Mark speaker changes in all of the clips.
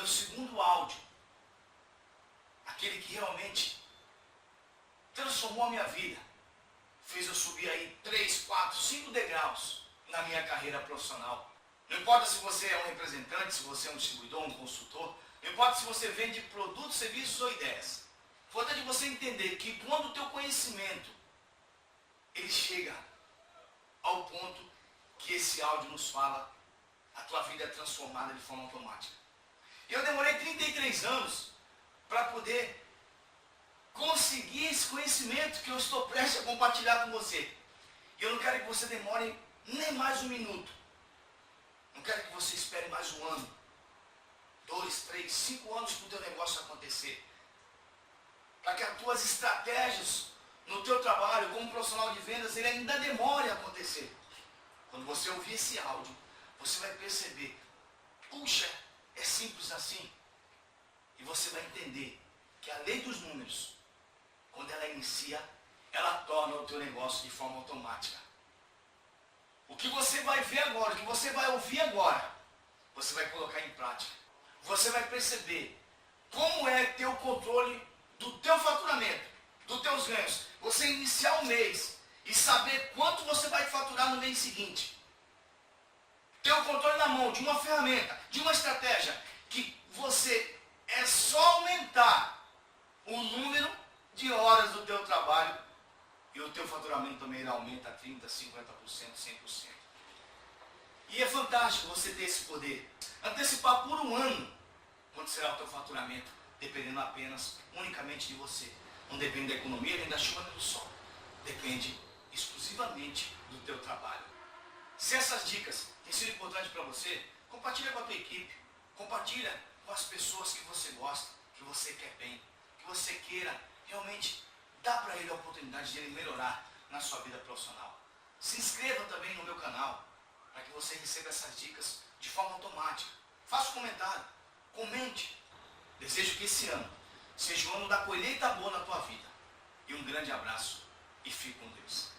Speaker 1: meu segundo áudio, aquele que realmente transformou a minha vida, fez eu subir aí 3, 4, 5 degraus na minha carreira profissional. Não importa se você é um representante, se você é um distribuidor, um consultor, não importa se você vende produtos, serviços ou ideias. O importante é você entender que quando o teu conhecimento ele chega ao ponto que esse áudio nos fala, a tua vida é transformada de forma automática. E eu demorei 33 anos para poder conseguir esse conhecimento que eu estou prestes a compartilhar com você. E eu não quero que você demore nem mais um minuto. Não quero que você espere mais um ano, 2, 3, 5 anos para o teu negócio acontecer. Para que as tuas estratégias no teu trabalho como profissional de vendas, ele ainda demore a acontecer. Quando você ouvir esse áudio, você vai perceber, puxa, é simples assim. E você vai entender que a lei dos números, quando ela inicia, ela torna o teu negócio de forma automática. O que você vai ver agora, o que você vai ouvir agora, você vai colocar em prática. Você vai perceber como é ter o controle do teu faturamento, dos teus ganhos. Você iniciar o mês e saber quanto você vai faturar no mês seguinte. Ter o controle na mão de uma ferramenta, de uma estratégia, que você é só aumentar o número de horas do teu trabalho e o teu faturamento também ele aumenta 30%, 50%, 100%. E é fantástico você ter esse poder. Antecipar por um ano quanto será o teu faturamento, dependendo apenas, unicamente de você. Não depende da economia, nem da chuva, nem do sol. Depende exclusivamente do teu trabalho. Se essas dicas têm sido importantes para você, compartilha com a tua equipe. Compartilha com as pessoas que você gosta, que você quer bem, que você queira realmente dar para ele a oportunidade de ele melhorar na sua vida profissional. Se inscreva também no meu canal, para que você receba essas dicas de forma automática. Faça um comentário, comente. Desejo que esse ano seja o ano da colheita boa na tua vida. E um grande abraço e fique com Deus.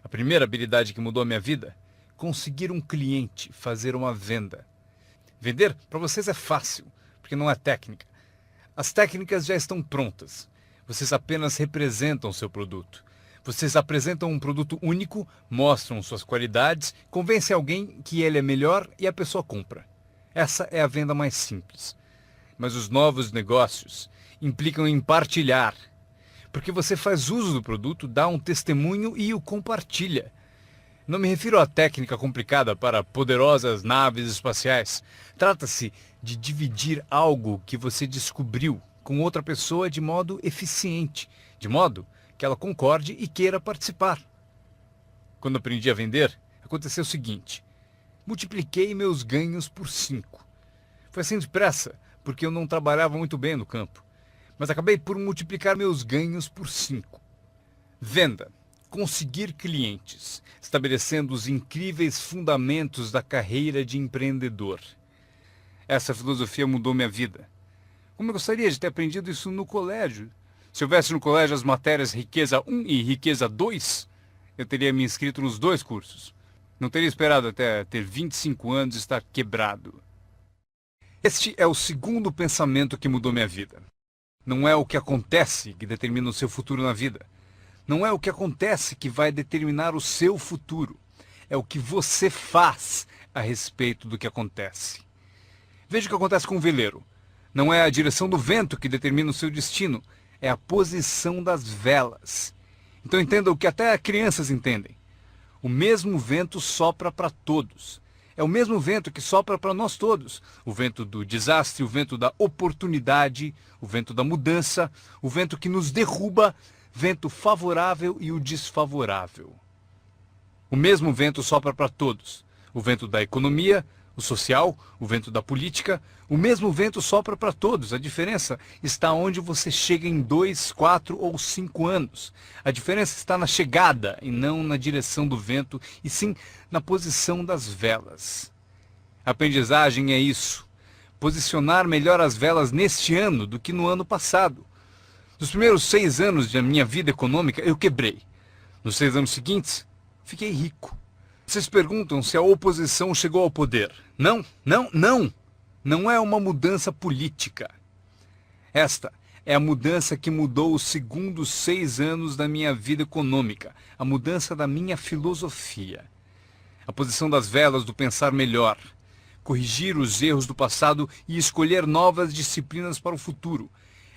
Speaker 2: A primeira habilidade que mudou a minha vida? Conseguir um cliente, fazer uma venda. Vender para vocês é fácil, porque não é técnica. As técnicas já estão prontas. Vocês apenas representam seu produto. Vocês apresentam um produto único, mostram suas qualidades, convencem alguém que ele é melhor e a pessoa compra. Essa é a venda mais simples. Mas os novos negócios implicam em partilhar. Porque você faz uso do produto, dá um testemunho e o compartilha. Não me refiro à técnica complicada para poderosas naves espaciais. Trata-se de dividir algo que você descobriu com outra pessoa de modo eficiente, de modo que ela concorde e queira participar. Quando aprendi a vender, aconteceu o seguinte: multipliquei meus ganhos por 5. Foi assim depressa, porque eu não trabalhava muito bem no campo, mas acabei por multiplicar meus ganhos por 5. Venda. Conseguir clientes, estabelecendo os incríveis fundamentos da carreira de empreendedor. Essa filosofia mudou minha vida. Como eu gostaria de ter aprendido isso no colégio. Se houvesse no colégio as matérias Riqueza 1 e Riqueza 2, eu teria me inscrito nos 2 cursos. Não teria esperado até ter 25 anos e estar quebrado. Este é o segundo pensamento que mudou minha vida. Não é o que acontece que determina o seu futuro na vida. Não é o que acontece que vai determinar o seu futuro. É o que você faz a respeito do que acontece. Veja o que acontece com o veleiro. Não é a direção do vento que determina o seu destino. É a posição das velas. Então entenda o que até crianças entendem. O mesmo vento sopra para todos. É o mesmo vento que sopra para nós todos. O vento do desastre, o vento da oportunidade, o vento da mudança, o vento que nos derruba, vento favorável e o desfavorável. O mesmo vento sopra para todos. O vento da economia, o social, o vento da política, o mesmo vento sopra para todos. A diferença está onde você chega em 2, 4 ou 5 anos. A diferença está na chegada e não na direção do vento, e sim na posição das velas. A aprendizagem é isso. Posicionar melhor as velas neste ano do que no ano passado. Nos primeiros 6 anos da minha vida econômica, eu quebrei. Nos 6 anos seguintes, fiquei rico. Vocês perguntam se a oposição chegou ao poder. Não, não, não! Não é uma mudança política. Esta é a mudança que mudou os segundos 6 anos da minha vida econômica, a mudança da minha filosofia. A posição das velas do pensar melhor, corrigir os erros do passado e escolher novas disciplinas para o futuro.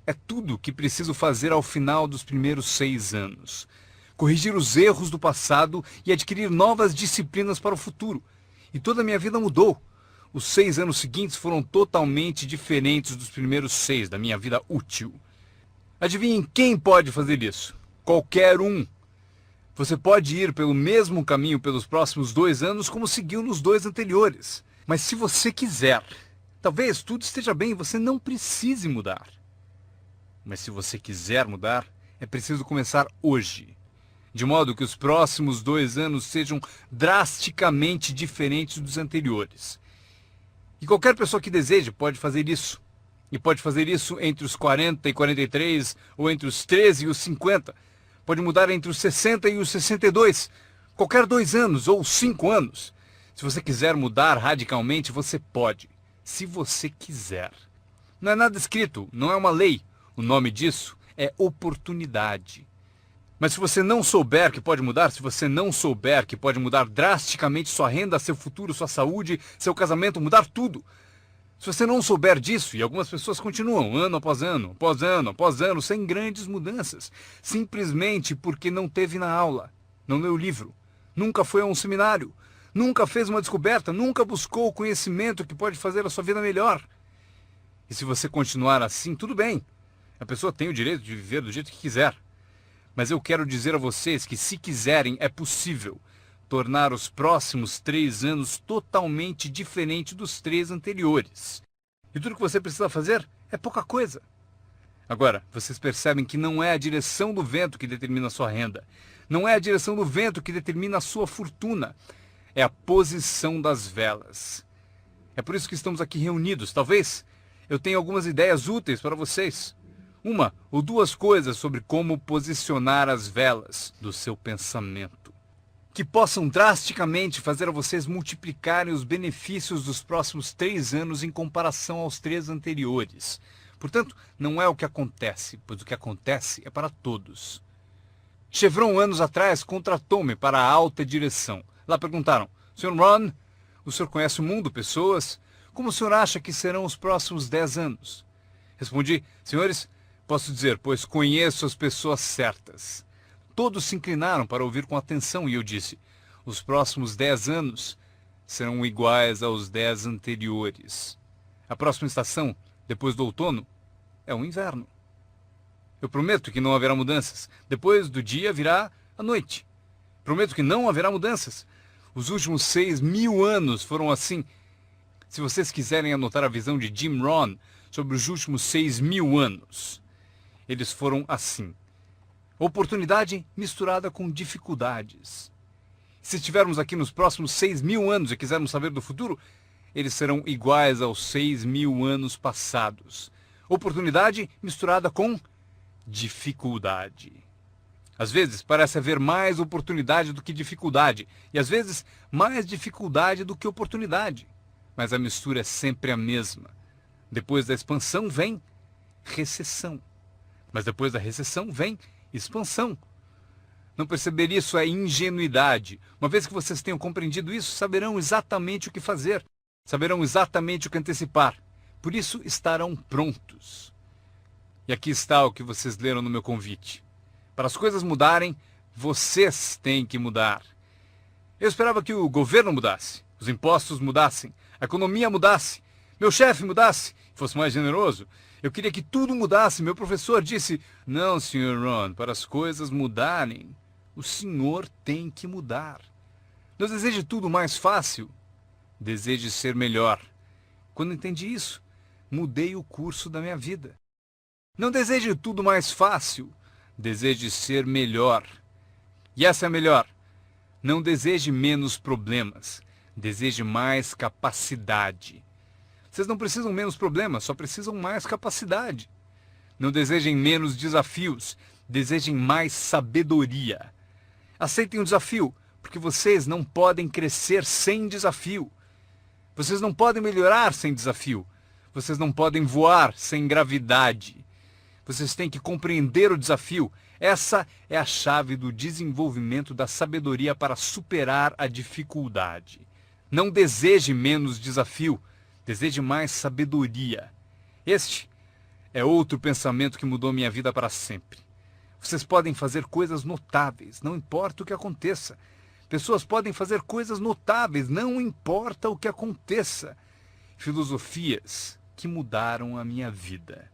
Speaker 2: É tudo o que preciso fazer ao final dos primeiros 6 anos. Corrigir os erros do passado e adquirir novas disciplinas para o futuro. E toda a minha vida mudou. Os 6 anos seguintes foram totalmente diferentes dos primeiros 6 da minha vida útil. Adivinhem quem pode fazer isso? Qualquer um. Você pode ir pelo mesmo caminho pelos próximos 2 anos como seguiu nos 2 anteriores. Mas se você quiser, talvez tudo esteja bem e você não precise mudar. Mas se você quiser mudar, é preciso começar hoje. De modo que os próximos 2 anos sejam drasticamente diferentes dos anteriores. E qualquer pessoa que deseje pode fazer isso. E pode fazer isso entre os 40 e 43, ou entre os 13 e os 50. Pode mudar entre os 60 e os 62. Qualquer 2 anos ou 5 anos. Se você quiser mudar radicalmente, você pode. Se você quiser. Não é nada escrito, não é uma lei. O nome disso é oportunidade. Mas se você não souber que pode mudar, se você não souber que pode mudar drasticamente sua renda, seu futuro, sua saúde, seu casamento, mudar tudo. Se você não souber disso, e algumas pessoas continuam ano após ano, após ano, após ano, sem grandes mudanças, simplesmente porque não teve na aula, não leu o livro, nunca foi a um seminário, nunca fez uma descoberta, nunca buscou o conhecimento que pode fazer a sua vida melhor. E se você continuar assim, tudo bem. A pessoa tem o direito de viver do jeito que quiser. Mas eu quero dizer a vocês que, se quiserem, é possível tornar os próximos 3 anos totalmente diferentes dos 3 anteriores. E tudo que você precisa fazer é pouca coisa. Agora, vocês percebem que não é a direção do vento que determina a sua renda. Não é a direção do vento que determina a sua fortuna. É a posição das velas. É por isso que estamos aqui reunidos. Talvez eu tenha algumas ideias úteis para vocês. 1 ou 2 coisas sobre como posicionar as velas do seu pensamento, que possam drasticamente fazer a vocês multiplicarem os benefícios dos próximos 3 anos em comparação aos 3 anteriores. Portanto, não é o que acontece, pois o que acontece é para todos. Chevron, anos atrás, contratou-me para a alta direção. Lá perguntaram: Sr. Ron, o senhor conhece o mundo, pessoas? Como o senhor acha que serão os próximos 10 anos? Respondi: senhores, posso dizer, pois conheço as pessoas certas. Todos se inclinaram para ouvir com atenção e eu disse: os próximos 10 anos serão iguais aos 10 anteriores. A próxima estação, depois do outono, é o inverno. Eu prometo que não haverá mudanças. Depois do dia virá a noite. Prometo que não haverá mudanças. Os últimos 6.000 anos foram assim. Se vocês quiserem anotar a visão de Jim Rohn sobre os últimos 6.000 anos, eles foram assim. Oportunidade misturada com dificuldades. Se estivermos aqui nos próximos 6.000 anos e quisermos saber do futuro, eles serão iguais aos 6.000 anos passados. Oportunidade misturada com dificuldade. Às vezes parece haver mais oportunidade do que dificuldade, e às vezes mais dificuldade do que oportunidade. Mas a mistura é sempre a mesma. Depois da expansão vem recessão. Mas depois da recessão vem expansão. Não perceber isso é ingenuidade. Uma vez que vocês tenham compreendido isso, saberão exatamente o que fazer. Saberão exatamente o que antecipar. Por isso estarão prontos. E aqui está o que vocês leram no meu convite. Para as coisas mudarem, vocês têm que mudar. Eu esperava que o governo mudasse, os impostos mudassem, a economia mudasse, meu chefe mudasse, fosse mais generoso. Eu queria que tudo mudasse. Meu professor disse: não, Sr. Ron, para as coisas mudarem, o senhor tem que mudar. Não deseje tudo mais fácil, deseje ser melhor. Quando entendi isso, mudei o curso da minha vida. Não deseje tudo mais fácil, deseje ser melhor. E essa é a melhor. Não deseje menos problemas, deseje mais capacidade. Vocês não precisam menos problemas, só precisam mais capacidade. Não desejem menos desafios, desejem mais sabedoria. Aceitem o desafio, Porque vocês não podem crescer sem desafio. Vocês não podem melhorar sem desafio. Vocês não podem voar sem gravidade. Vocês têm que compreender o desafio. Essa é a chave do desenvolvimento da sabedoria para superar a dificuldade. Não deseje menos desafio, deseje mais sabedoria. Este é outro pensamento que mudou minha vida para sempre. Vocês podem fazer coisas notáveis, não importa o que aconteça. Pessoas podem fazer coisas notáveis, não importa o que aconteça. Filosofias que mudaram a minha vida.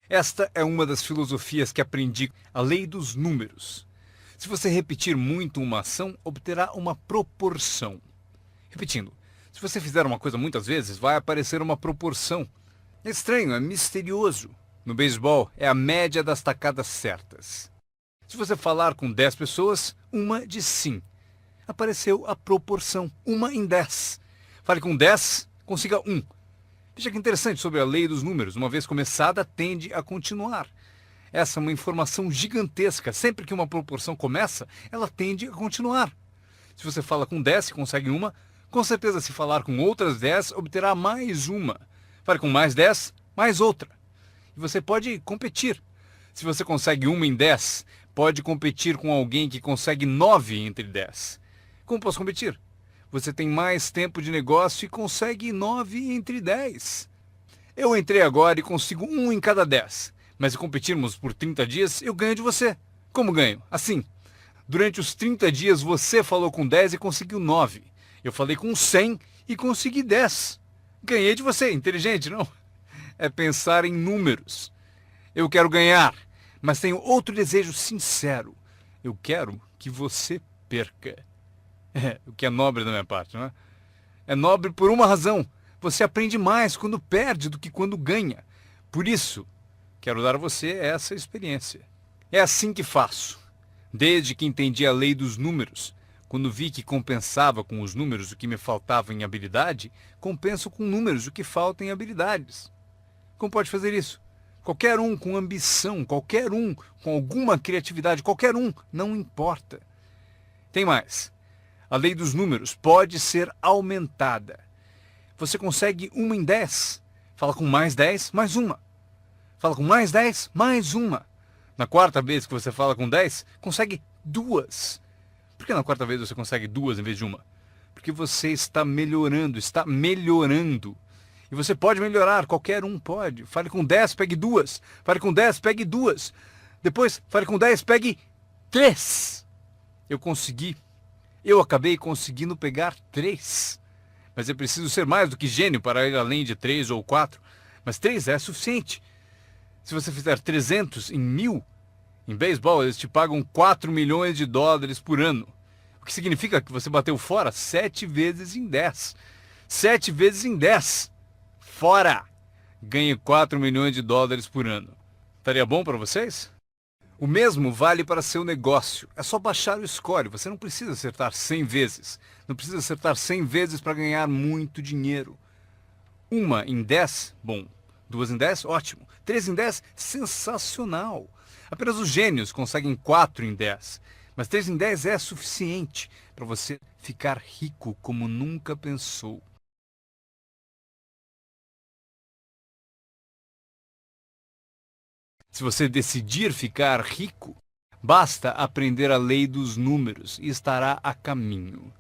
Speaker 2: Esta é uma das filosofias que aprendi, a lei dos números. Se você repetir muito uma ação, obterá uma proporção. Repetindo, se você fizer uma coisa muitas vezes, vai aparecer uma proporção. É estranho, é misterioso. No beisebol, é a média das tacadas certas. Se você falar com 10 pessoas, uma diz sim. Apareceu a proporção, 1 em 10. Fale com 10, consiga 1. Veja que interessante sobre a lei dos números. Uma vez começada, tende a continuar. Essa é uma informação gigantesca. Sempre que uma proporção começa, ela tende a continuar. Se você fala com 10 e consegue uma, com certeza se falar com outras 10, obterá mais uma. Fale com mais 10, mais outra. E você pode competir. Se você consegue 1 em 10, pode competir com alguém que consegue 9 entre 10. Como posso competir? Você tem mais tempo de negócio e consegue 9 entre 10. Eu entrei agora e consigo 1 em cada 10. Mas se competirmos por 30 dias, eu ganho de você. Como ganho? Assim. Durante os 30 dias você falou com 10 e conseguiu 9. Eu falei com 100 e consegui 10. Ganhei de você. Inteligente, não? É pensar em números. Eu quero ganhar, mas tenho outro desejo sincero. Eu quero que você perca. O que é nobre da minha parte, não é? É nobre por uma razão. Você aprende mais quando perde do que quando ganha. Por isso, quero dar a você essa experiência. É assim que faço. Desde que entendi a lei dos números, quando vi que compensava com os números o que me faltava em habilidade, compenso com números o que falta em habilidades. Como pode fazer isso? Qualquer um com ambição, qualquer um com alguma criatividade, qualquer um, não importa. Tem mais. A lei dos números pode ser aumentada. Você consegue 1 em 10. Fala com mais 10, mais uma. Fala com mais 10, mais uma. Na quarta vez que você fala com 10, consegue 2. Por que na quarta vez você consegue 2 em vez de uma? Porque você está melhorando, está melhorando. E você pode melhorar, qualquer um pode. Fale com 10, pegue 2. Fale com 10, pegue 2. Depois, fale com 10, pegue 3. Eu consegui. Eu acabei conseguindo pegar 3. Mas eu preciso ser mais do que gênio para ir além de 3 ou 4. Mas 3 é suficiente. Se você fizer 300 em 1000, em beisebol eles te pagam 4 milhões de dólares por ano. O que significa que você bateu fora 7 vezes em 10. 7 vezes em 10. Fora! Ganhe 4 milhões de dólares por ano. Estaria bom para vocês? O mesmo vale para seu negócio. É só baixar o score. Você não precisa acertar 100 vezes. Não precisa acertar 100 vezes para ganhar muito dinheiro. 1 em 10, bom. 2 em 10, ótimo. 3 em 10, sensacional. Apenas os gênios conseguem 4 em 10. Mas 3 em 10 é suficiente para você ficar rico como nunca pensou. Se você decidir ficar rico, basta aprender a lei dos números e estará a caminho.